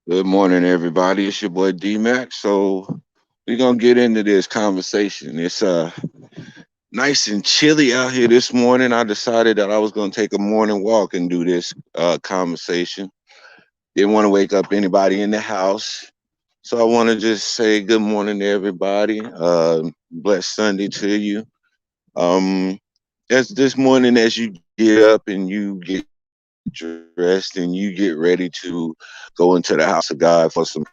Good morning, everybody. It's your boy D-Mac. So we're gonna get into this conversation. It's nice and chilly out here this morning. I decided that I was gonna take a morning walk and do this conversation. Didn't want to wake up anybody in the house. So I want to just say good morning to everybody. Blessed Sunday to you. Um as this morning as you get up and you get dressed and you get ready to go into the house of God for some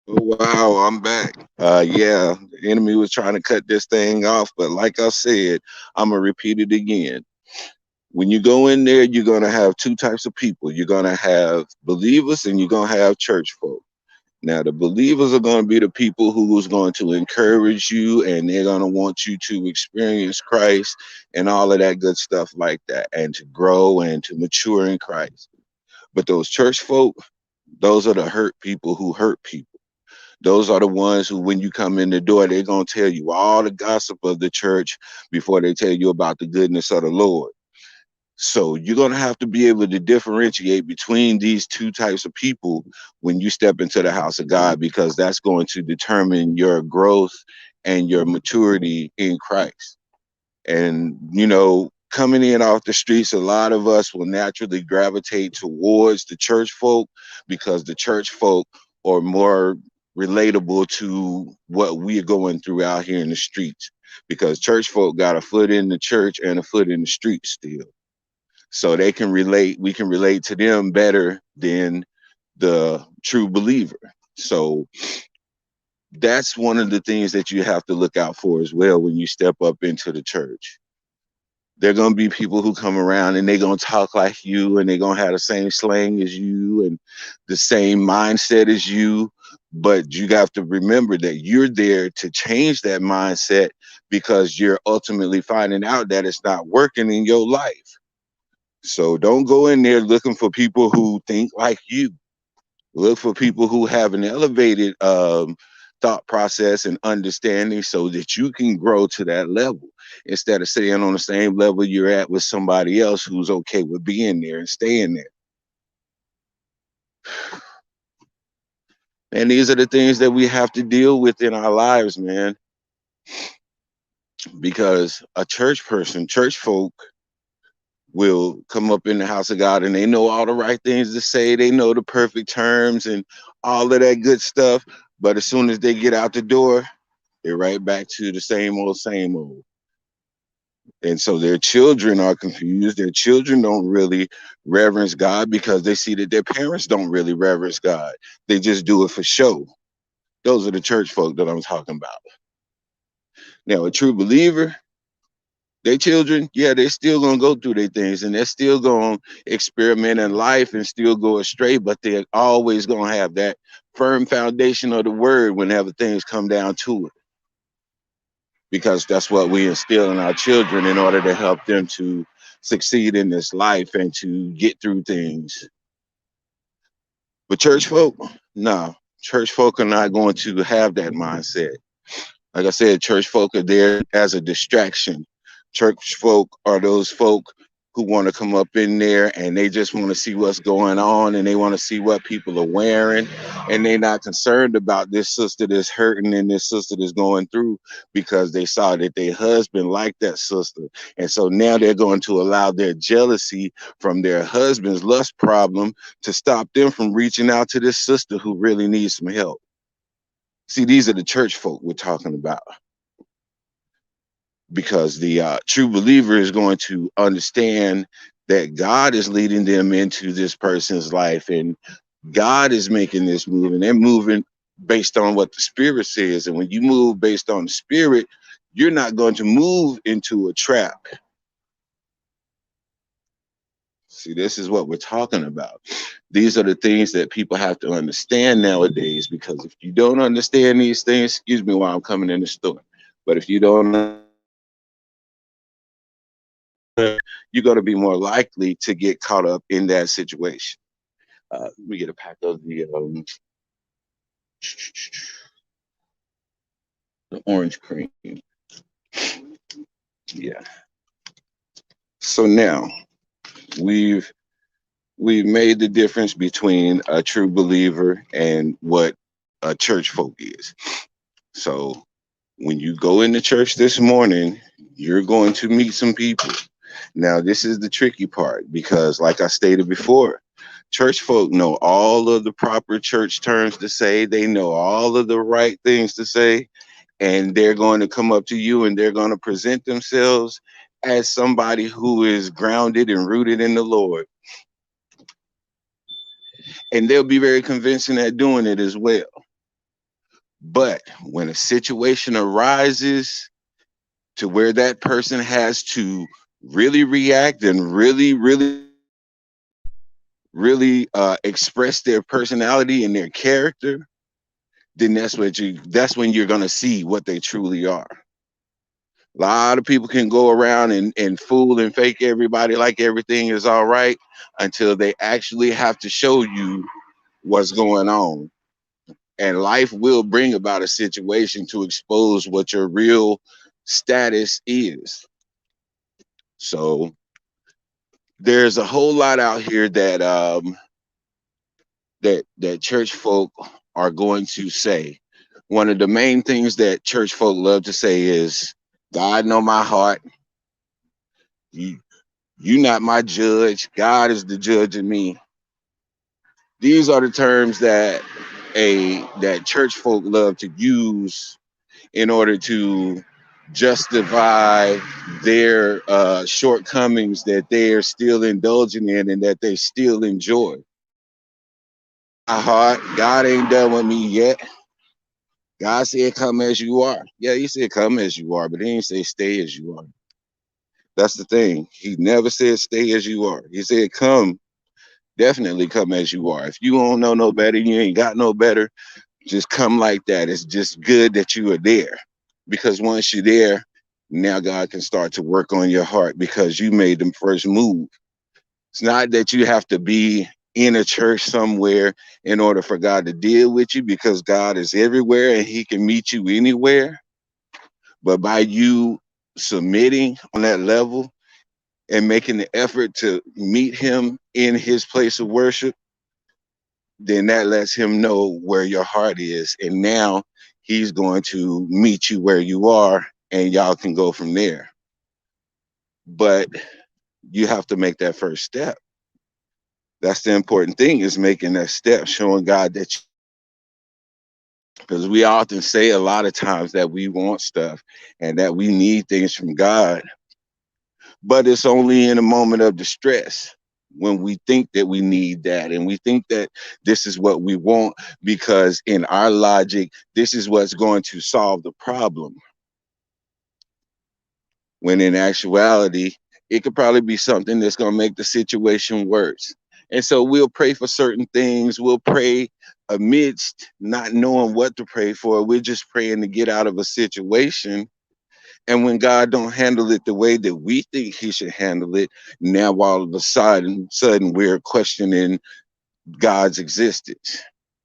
Oh, wow, I'm back. Yeah, the enemy was trying to cut this thing off, but like I said, I'm gonna repeat it again. When you go in there, you're gonna have two types of people. You're gonna have believers and you're gonna have church folk. Now, the believers are gonna be the people who's going to encourage you and they're gonna want you to experience Christ and all of that good stuff like that, and to grow and to mature in Christ. But those church folk, those are the hurt people who hurt people. Those are the ones who, when you come in the door, they're going to tell you all the gossip of the church before they tell you about the goodness of the Lord. So you're going to have to be able to differentiate between these two types of people when you step into the house of God, because that's going to determine your growth and your maturity in Christ. And, coming in off the streets, a lot of us will naturally gravitate towards the church folk because the church folk are more relatable to what we're going through out here in the streets. Because church folk got a foot in the church and a foot in the street still. So they can relate, we can relate to them better than the true believer. So that's one of the things that you have to look out for as well when you step up into the church. They're gonna be people who come around and they're gonna talk like you and they're gonna have the same slang as you and the same mindset as you. But you have to remember that you're there to change that mindset because you're ultimately finding out that it's not working in your life. So don't go in there looking for people who think like you. Look for people who have an elevated thought process and understanding so that you can grow to that level instead of staying on the same level you're at with somebody else who's okay with being there and staying there. And these are the things that we have to deal with in our lives, man, because a church person, church folk, will come up in the house of God and they know all the right things to say. They know the perfect terms and all of that good stuff. But as soon as they get out the door, they're right back to the same old, same old. And so their children are confused. Their children don't really reverence God because they see that their parents don't really reverence God. They just do it for show. Those are the church folk that I'm talking about. Now, a true believer, Their children, yeah, they're still gonna go through their things, and they're still gonna experiment in life and still go astray, but they're always gonna have that firm foundation of the word whenever things come down to it, because that's what we instill in our children in order to help them to succeed in this life and to get through things. But church folk, no, church folk are not going to have that mindset. Like I said, church folk are there as a distraction. Church folk are those folk who want to come up in there and they just want to see what's going on and they want to see what people are wearing. And they're not concerned about this sister that's hurting and this sister that's going through because they saw that their husband liked that sister. And so now they're going to allow their jealousy from their husband's lust problem to stop them from reaching out to this sister who really needs some help. See, these are the church folk we're talking about, because the true believer is going to understand that God is leading them into this person's life and God is making this move and they're moving based on what the spirit says. And when you move based on the spirit, you're not going to move into a trap. See, this is what we're talking about. These are the things that people have to understand nowadays, because if you don't understand these things, excuse me while I'm coming in the store, but if you don't, you're going to be more likely to get caught up in that situation. Let me get a pack of the orange cream. Yeah. So now we've we've made the difference between a true believer and what a church folk is. So when you go into church this morning, you're going to meet some people. Now, this is the tricky part because, like I stated before, church folk know all of the proper church terms to say. They know all of the right things to say, and they're going to come up to you and they're going to present themselves as somebody who is grounded and rooted in the Lord. And they'll be very convincing at doing it as well. But when a situation arises to where that person has to really react and really express their personality and their character, then that's when you're gonna see what they truly are. A lot of people can go around and fool and fake everybody like everything is all right until they actually have to show you what's going on. And life will bring about a situation to expose what your real status is. So there's a whole lot out here that that church folk are going to say. One of the main things that church folk love to say is, God know my heart. You not my judge. God is the judge of me. These are the terms that church folk love to use in order to justify their shortcomings that they are still indulging in and that they still enjoy. My heart, God ain't done with me yet. God said, come as you are. Yeah, he said, come as you are, but he didn't say stay as you are. That's the thing. He never said stay as you are. He said, come, definitely come as you are. If you don't know no better, you ain't got no better, just come like that. It's just good that you are there, because once you're there, now God can start to work on your heart because you made the first move. It's not that you have to be in a church somewhere in order for God to deal with you, because God is everywhere and he can meet you anywhere. But by you submitting on that level and making the effort to meet him in his place of worship, then that lets him know where your heart is. And now he's going to meet you where you are and y'all can go from there. But you have to make that first step. That's the important thing, is making that step, showing God that you, because we often say a lot of times that we want stuff and that we need things from God, but it's only in a moment of distress when we think that we need that and we think that this is what we want, because in our logic, this is what's going to solve the problem. when in actuality, it could probably be something that's going to make the situation worse. And so we'll pray for certain things. We'll pray amidst not knowing what to pray for. We're just praying to get out of a situation. And when God don't handle it the way that we think he should handle it, now all of a sudden we're questioning God's existence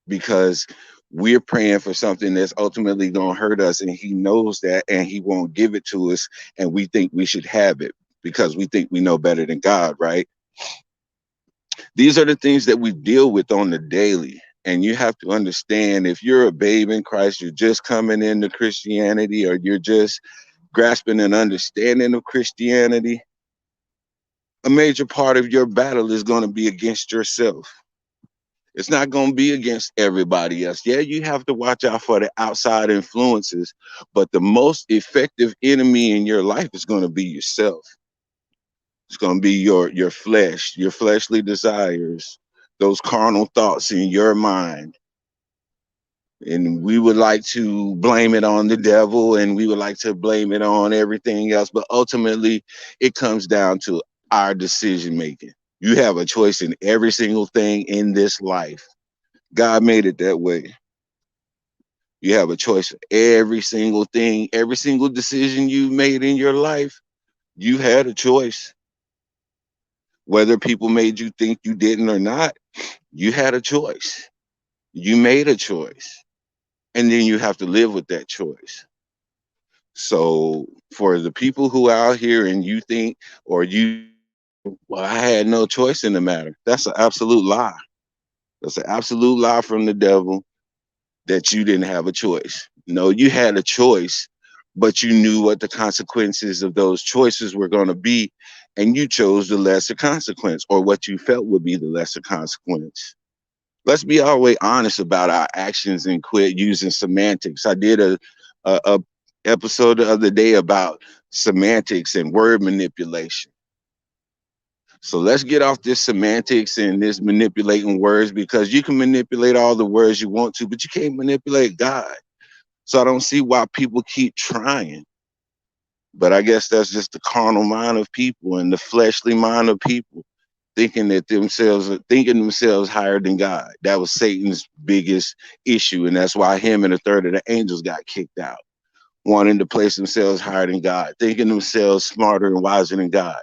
because we're praying for something that's ultimately going to hurt us, and he knows that, and he won't give it to us, and we think we should have it because we think we know better than God, right? These are the things that we deal with on the daily. And you have to understand, if you're a babe in Christ, you're just coming into Christianity, or you're just grasping an understanding of Christianity, a major part of your battle is going to be against yourself. It's not going to be against everybody else. Yeah, you have to watch out for the outside influences, but the most effective enemy in your life is going to be yourself. It's going to be your flesh, your fleshly desires, those carnal thoughts in your mind. And we would like to blame it on the devil, and we would like to blame it on everything else, but ultimately it comes down to our decision making. You have a choice in every single thing in this life. God made it that way. You have a choice for every single thing, every single decision you made in your life. You had a choice. Whether people made you think you didn't or not, you had a choice. You made a choice. And then you have to live with that choice. So for the people who are out here and you think, or you, well, I had no choice in the matter. That's an absolute lie. That's an absolute lie from the devil, that you didn't have a choice. No, you had a choice, but you knew what the consequences of those choices were going to be, and you chose the lesser consequence, or what you felt would be the lesser consequence. Let's be always honest about our actions and quit using semantics. I did a episode the other day about semantics and word manipulation. So let's get off this semantics and this manipulating words, because you can manipulate all the words you want to, but you can't manipulate God. So I don't see why people keep trying. But I guess that's just the carnal mind of people and the fleshly mind of people, thinking themselves higher than God. That was Satan's biggest issue, and that's why him and a third of the angels got kicked out, wanting to place themselves higher than God, thinking themselves smarter and wiser than God.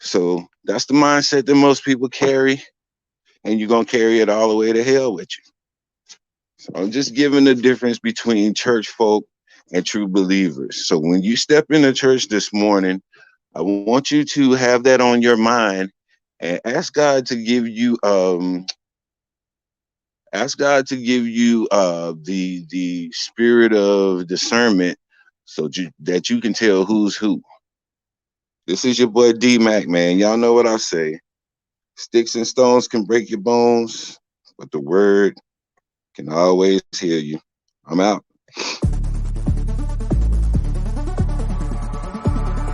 So that's the mindset that most people carry, and you're gonna carry it all the way to hell with you. So I'm just giving the difference between church folk and true believers. So when you step into church this morning, I want you to have that on your mind, and ask God to give you the spirit of discernment, so that you can tell who's who. This is your boy D Mac, man. Y'all know what I say. Sticks and stones can break your bones, but the word can always heal you. I'm out.